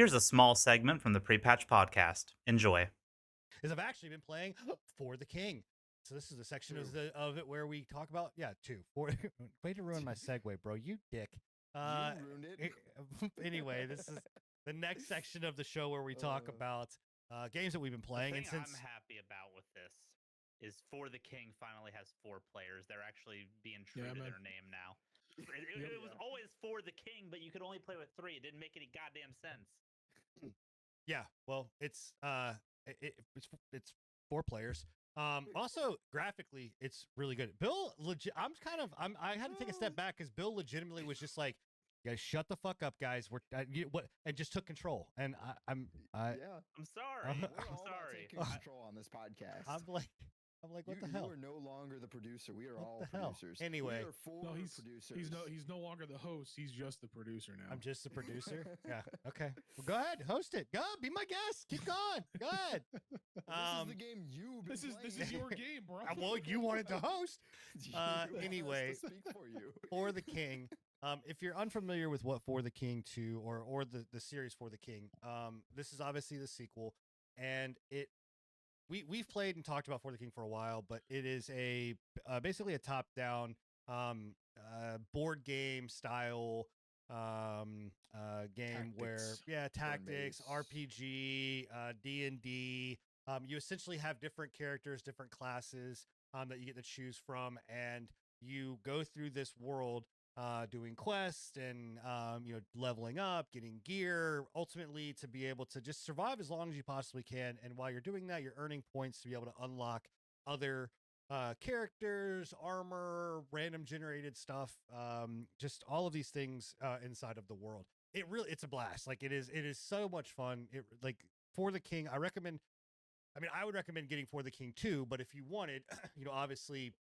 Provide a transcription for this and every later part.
Here's a small segment from the Pre-Patch Podcast. Enjoy. Is I've actually been playing For the King. So this is a section of it where we talk about way to ruin my segue, bro. You dick. You ruined it. Anyway, this is the next section of the show where we talk about games that we've been playing. The And thing since I'm happy about with this is For the King finally has 4 players. They're actually being true to their name now. It was always For the King, but you could only play with 3. It didn't make any goddamn sense. yeah, well, it's 4 players. Also graphically, it's really good. Bill, I had to take a step back because Bill legitimately was just like, "You guys, shut the fuck up, guys." And just took control. And I'm sorry. We're I'm all about sorry. taking control on this podcast. I'm like, what the hell? You are no longer the producer. We are What all the hell? producers. Anyway. We are 4 producers. He's no longer the host. He's just the producer now. I'm just the producer. Yeah. Okay. Well, go ahead, host it. Go, be my guest. Keep going. Go ahead. This is the game you've been playing. This is your game, bro. Well, you wanted to host. You want us Anyway, to speak for you. For the King. If you're unfamiliar with what For the King 2 or the series For the King, this is obviously the sequel, and we've played and talked about For the King for a while, but it is basically a top-down board game style game where tactics, RPG, D&D. You essentially have different characters, different classes that you get to choose from, and you go through this world doing quests and leveling up, getting gear, ultimately to be able to just survive as long as you possibly can. And while you're doing that, you're earning points to be able to unlock other characters, armor, random generated stuff, just all of these things inside of the world. It's a blast. Like it is so much fun. For the King, I would recommend getting For the King 2, but if you wanted, obviously,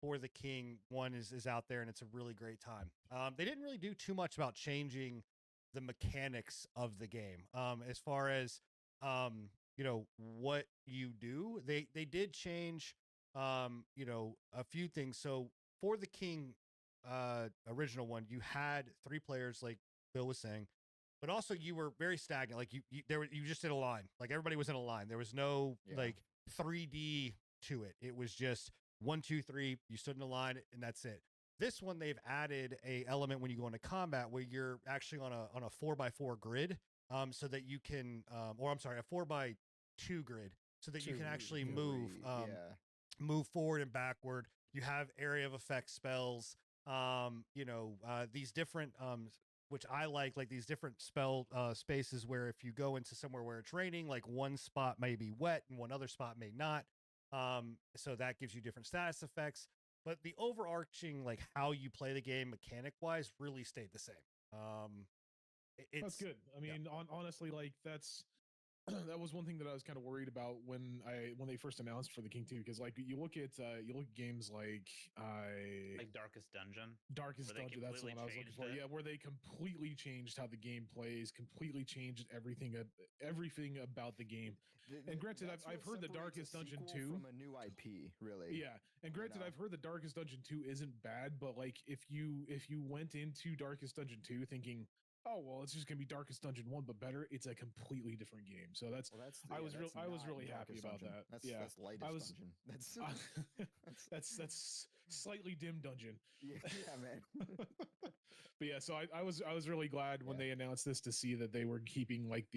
For the King 1 is out there and it's a really great time. They didn't really do too much about changing the mechanics of the game. As far as, what you do, they did change, a few things. So For the King, original one, you had 3 players, like Bill was saying, but also you were very stagnant. Like you just did a line. Like everybody was in a line. There was no like 3D to it. It was just 1, 2, 3. You stood in a line and that's it. This one, they've added a element when you go into combat where you're actually on a 4x4 grid, so that you can, or I'm sorry, a 4x2 grid, so that you can actually move forward and backward. You have area of effect spells. These different which I like these different spell spaces where if you go into somewhere where it's raining, like one spot may be wet and one other spot may not. So that gives you different status effects. But the overarching, like how you play the game mechanic wise, really stayed the same. That's good. I mean, honestly, like that was one thing that I was kind of worried about when they first announced For the King 2, because like you look at games like Darkest Dungeon. Darkest Dungeon, that's the one I was looking for. Yeah, where they completely changed how the game plays, completely changed everything about the game. And granted, I've heard the Darkest Dungeon 2 from a new IP, really. Yeah, and granted, I've heard the Darkest Dungeon 2 isn't bad, but like if you went into Darkest Dungeon 2 thinking, oh well, it's just gonna be Darkest Dungeon 1 but better, it's a completely different game. So I was really happy about that. That's lightest dungeon. That's slightly dim dungeon. Yeah, man. But yeah, so I was really glad when they announced this to see that they were keeping like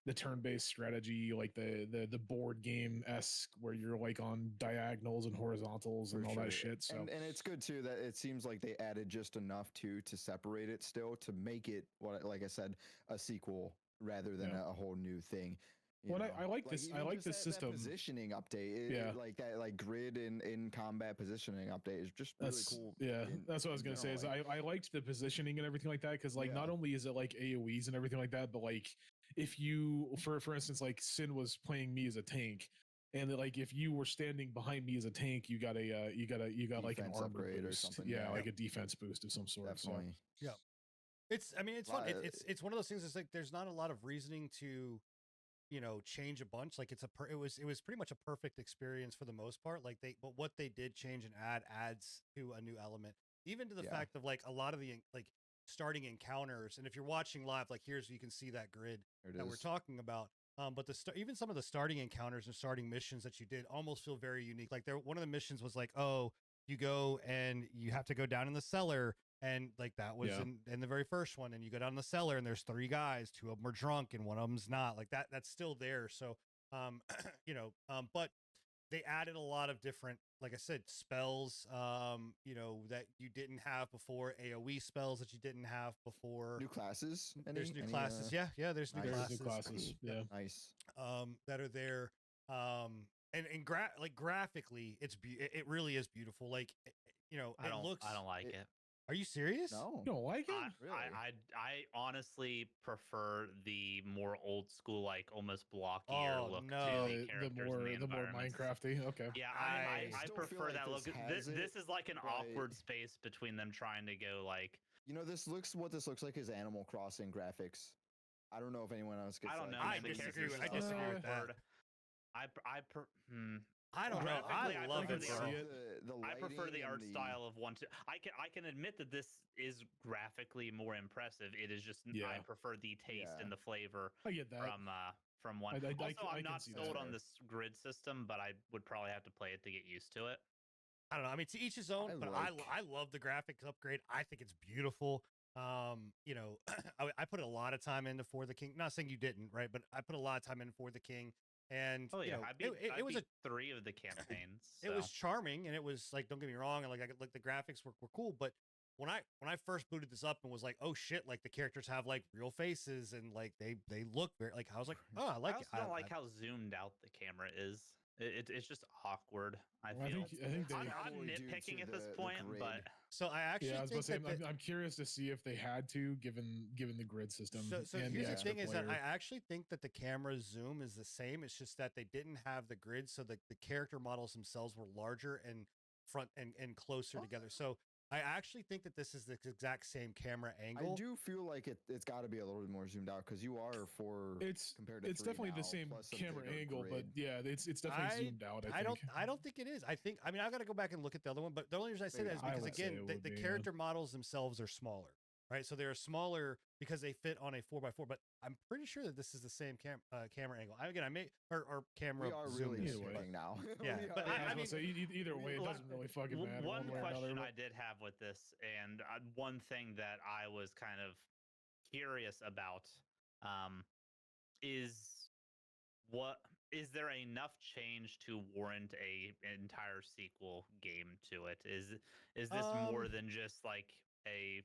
the turn-based strategy, like the board game-esque, where you're like on diagonals and horizontals and all that shit. So and it's good too that it seems like they added just enough to separate it still to make it like I said, a sequel rather than a whole new thing. I like this. I like this system. That positioning update. Like that, like grid in combat positioning update is just really cool. Yeah, that's what I was gonna say. Is I liked the positioning and everything like that, because like not only is it like AOE's and everything like that, but like if you, for instance, like Sin was playing me as a tank, and like if you were standing behind me as a tank, you got like an armor upgrade boost. or something. Yeah, like a defense boost of some sort. Definitely. So. Yeah, it's fun. It's one of those things. It's like there's not a lot of reasoning to change a bunch. Like it was pretty much a perfect experience for the most part. Like but what they did change and adds to a new element, even to the fact of like a lot of the like starting encounters. And if you're watching live, like you can see that grid that we're talking about. But even some of the starting encounters and starting missions that you did almost feel very unique. Like one of the missions was like, oh, you go and you have to go down in the cellar. And like that was in the very first one. And you go down in the cellar and there's 3 guys, 2 of them are drunk and one of them's not. Like that's still there. So, but they added a lot of different, like I said, spells, that you didn't have before, AoE spells that you didn't have before. New classes. There's new classes. Yeah, there's new classes. New classes. Yeah, nice. That are there. And graphically, it really is beautiful. Like, I don't like it. Are you serious? No, you don't like it? Really? I honestly prefer the more old school, like almost blockier look to the characters. The more Minecrafty. Okay. Yeah, I prefer like that look. This is like an but... awkward space between them trying to go like. What this looks like is Animal Crossing graphics. I don't know if anyone else gets. I don't know. I disagree with that. I don't know. I love it. I prefer the art style of one. I can admit that this is graphically more impressive. It is just I prefer the taste and the flavor. I get that from one. I'm not sold on this grid system, but I would probably have to play it to get used to it. I don't know. I mean, to each his own. I love the graphics upgrade. I think it's beautiful. I put a lot of time into For the King. Not saying you didn't, right? But I put a lot of time in For the King. And it was 3 of the campaigns. So. It was charming, and it was like, don't get me wrong, and like the graphics were cool. But when I first booted this up and was like, oh shit, like the characters have like real faces and like they look very like I was like, oh, I like it. I don't like how zoomed out the camera is. It's just awkward. I feel. I think I'm nitpicking at this point, but so I actually I was about to say I'm curious to see if they had to, given the grid system. So here's the thing: is that I actually think that the camera zoom is the same. It's just that they didn't have the grid, so the character models themselves were larger and front and closer together. So I actually think that this is the exact same camera angle. I do feel like it's got to be a little bit more zoomed out because you are compared to it's definitely the same camera angle, but yeah, it's definitely zoomed out. I don't think it is. I mean, I got to go back and look at the other one, but the only reason I say that is because again, the character models themselves are smaller, right? So they're smaller because they fit on a 4x4. But I'm pretty sure that this is the same camera angle. I may or camera. We are really zooming now. Yeah, but I mean, either way, it doesn't really fucking matter. One question I did have with this, and one thing that I was kind of curious about, is there enough change to warrant a entire sequel game to it? Is this more than just like a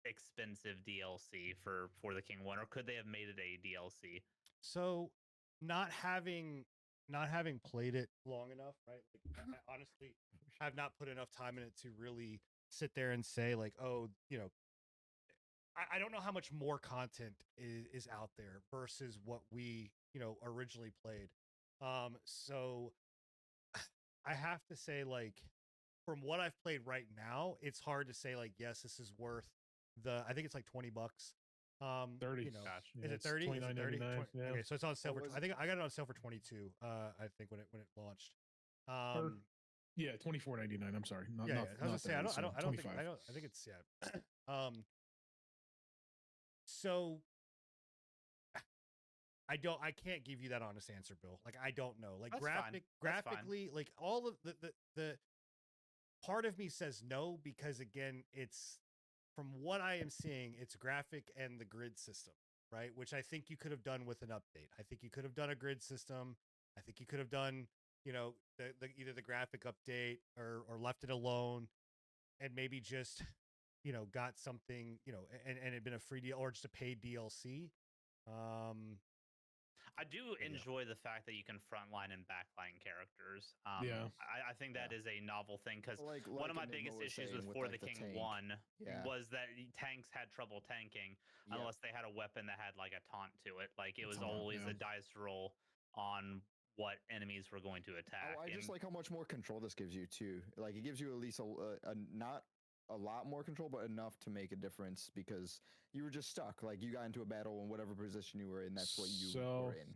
expensive DLC for the King 1, or could they have made it a DLC? So not having played it long enough, right? Like, I honestly have not put enough time in it to really sit there and say like, oh, I don't know how much more content is out there versus what we, originally played. So I have to say, like, from what I've played right now, it's hard to say like, yes, this is worth I think it's like $20. 30. Is it 30? Is it 30? Yeah. Okay, so it's on sale I think I got it on sale for 22. I think when it launched. Yeah, $24.99. I'm sorry. Not, I was gonna say I think it's so I can't give you that honest answer, Bill. Like I don't know. Like graphically, like all of the part of me says no because again, it's from what I am seeing, it's graphic and the grid system, right? Which I think you could have done with an update. I think you could have done a grid system. I think you could have done, either the graphic update or left it alone and maybe just, got something, and it'd been a free deal or just a paid DLC. I do enjoy the fact that you can frontline and backline characters. I think that is a novel thing because one of my biggest issues with For the King 1 was that tanks had trouble tanking unless they had a weapon that had like a taunt to it. Like it was always a dice roll on what enemies were going to attack. I just like how much more control this gives you too. Like it gives you at least not a lot more control, but enough to make a difference because you were just stuck. Like you got into a battle in whatever position you were in, that's what you were in.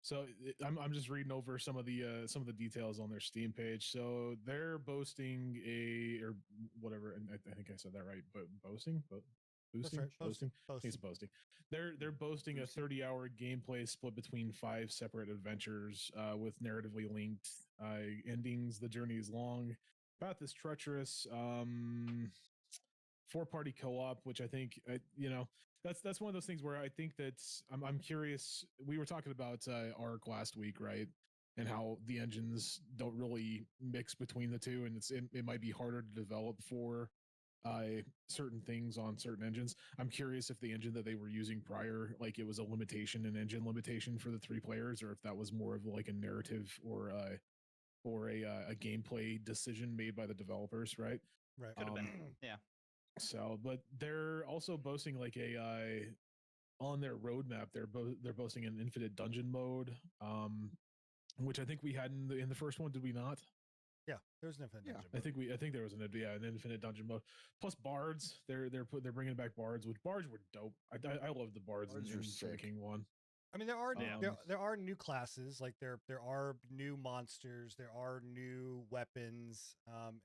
So I'm just reading over some of the details on their Steam page. So they're boasting or whatever, and I think I said that right, but boasting. That's right. Boasting. He's boasting. They're boasting a 30-hour gameplay split between 5 separate adventures with narratively linked endings. The journey is long, path is treacherous. 4-party co-op, which I think that's one of those things where I think that I'm curious. We were talking about Arc last week, right? And how the engines don't really mix between the two, and it might be harder to develop for certain things on certain engines. I'm curious if the engine that they were using prior, like it was a limitation, an engine limitation for the 3 players, or if that was more of like a narrative or a gameplay decision made by the developers, right? Right. Could have been. Yeah. So, but they're also boasting like on their roadmap. They're boasting an infinite dungeon mode, which I think we had in the first one. Did we not? Yeah, there was an infinite dungeon mode. I think there was an infinite dungeon mode plus bards. They're bringing back bards, which bards were dope. I love the bards in the King one. I mean, there are new classes, like there are new monsters, there are new weapons,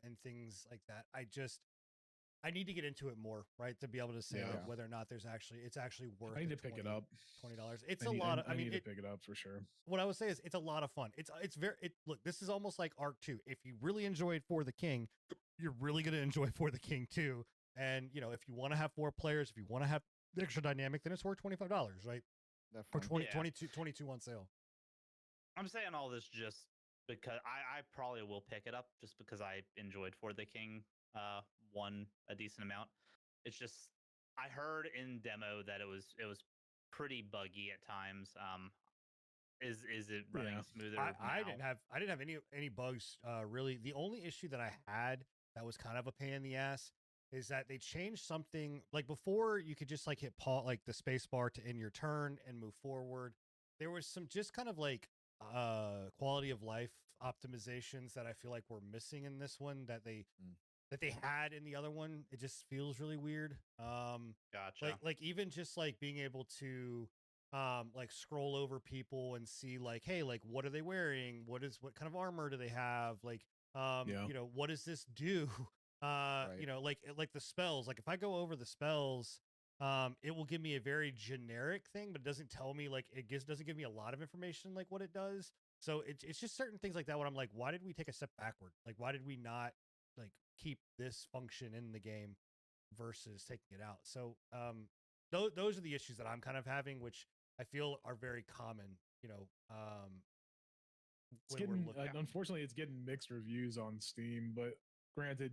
and things like that. I need to get into it more, right, to be able to say like, whether or not it's actually worth. I need to pick it up. $20. It's a lot. I need to pick it up for sure. What I would say is it's a lot of fun. Look, this is almost like Arc 2. If you really enjoyed For the King, you're really going to enjoy For the King 2. And if you want to have 4 players, if you want to have the extra dynamic, then it's worth $25, right? Or 22 on sale. I'm saying all this just because I probably will pick it up just because I enjoyed For the King one a decent amount. It's just I heard in demo that it was pretty buggy at times. Is it running smoother? I didn't have any bugs really. The only issue that I had that was kind of a pain in the ass is that they changed something. Like before, you could just like hit pause, like the space bar to end your turn and move forward. There was some just kind of like quality of life optimizations that I feel like were missing in this one that they had in the other one. It just feels really weird. Gotcha. Like even just like being able to like scroll over people and see like, hey, like what are they wearing? What kind of armor do they have? Like what does this do? Like the spells. Like if I go over the spells, it will give me a very generic thing, but it doesn't tell me like doesn't give me a lot of information like what it does. So it's just certain things like that when I'm like, why did we take a step backward? Like why did we not like keep this function in the game versus taking it out? So those are the issues that I'm kind of having, which I feel are very common. Unfortunately, it's getting mixed reviews on Steam, but granted,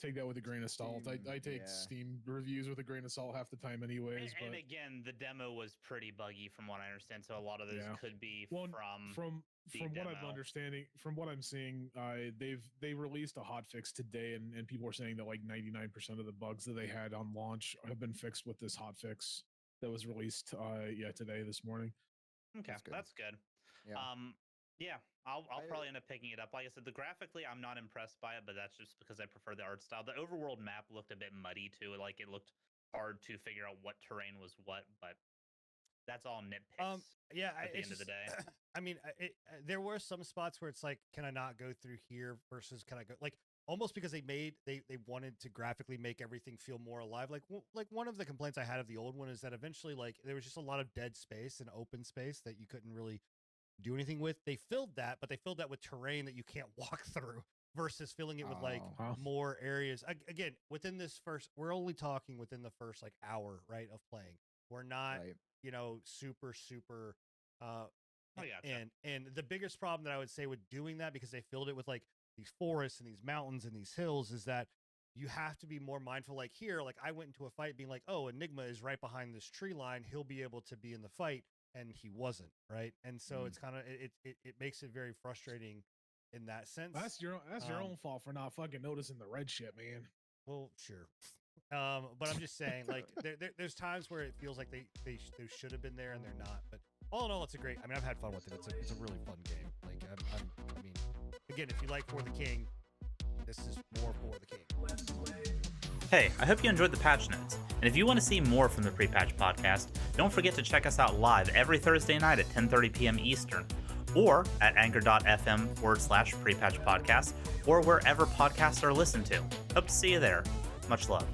take that with a grain of salt. I take Steam reviews with a grain of salt half the time anyways. And again, the demo was pretty buggy from what I understand, so a lot of those could be from what I'm understanding, from what I'm seeing, they released a hotfix today, and people are saying that like 99% of the bugs that they had on launch have been fixed with this hotfix that was released today, this morning. Okay, that's good. Yeah. I'll probably end up picking it up. Like I said, graphically, I'm not impressed by it, but that's just because I prefer the art style. The overworld map looked a bit muddy too. Like it looked hard to figure out what terrain was what, but that's all nitpicks. At the end of the day. I mean, there were some spots where it's like, can I not go through here versus can I go like almost because they wanted to graphically make everything feel more alive. Like one of the complaints I had of the old one is that eventually like there was just a lot of dead space and open space that you couldn't really do anything with. They filled that, but they filled that with terrain that you can't walk through versus filling it with like more areas. Again, we're only talking within the first like hour, right, of playing. We're not, super and the biggest problem that I would say with doing that, because they filled it with like these forests and these mountains and these hills, is that you have to be more mindful. Like here, like I went into a fight being like, oh, Enigma is right behind this tree line. He'll be able to be in the fight. And he wasn't, right? And so it's kind of it makes it very frustrating in that sense. That's your own fault for not fucking noticing the red shit, man. Well, sure. But I'm just saying, like there's times where it feels like they should have been there and they're not. But all in all, it's a great. I mean, I've had fun with it. It's a really fun game. Like I mean, again, if you like For the King, this is more For the King. Hey, I hope you enjoyed the patch notes, and if you want to see more from the Pre-Patch Podcast, don't forget to check us out live every Thursday night at 10:30 p.m. Eastern, or at anchor.fm/Pre-Patch Podcast, or wherever podcasts are listened to. Hope to see you there. Much love.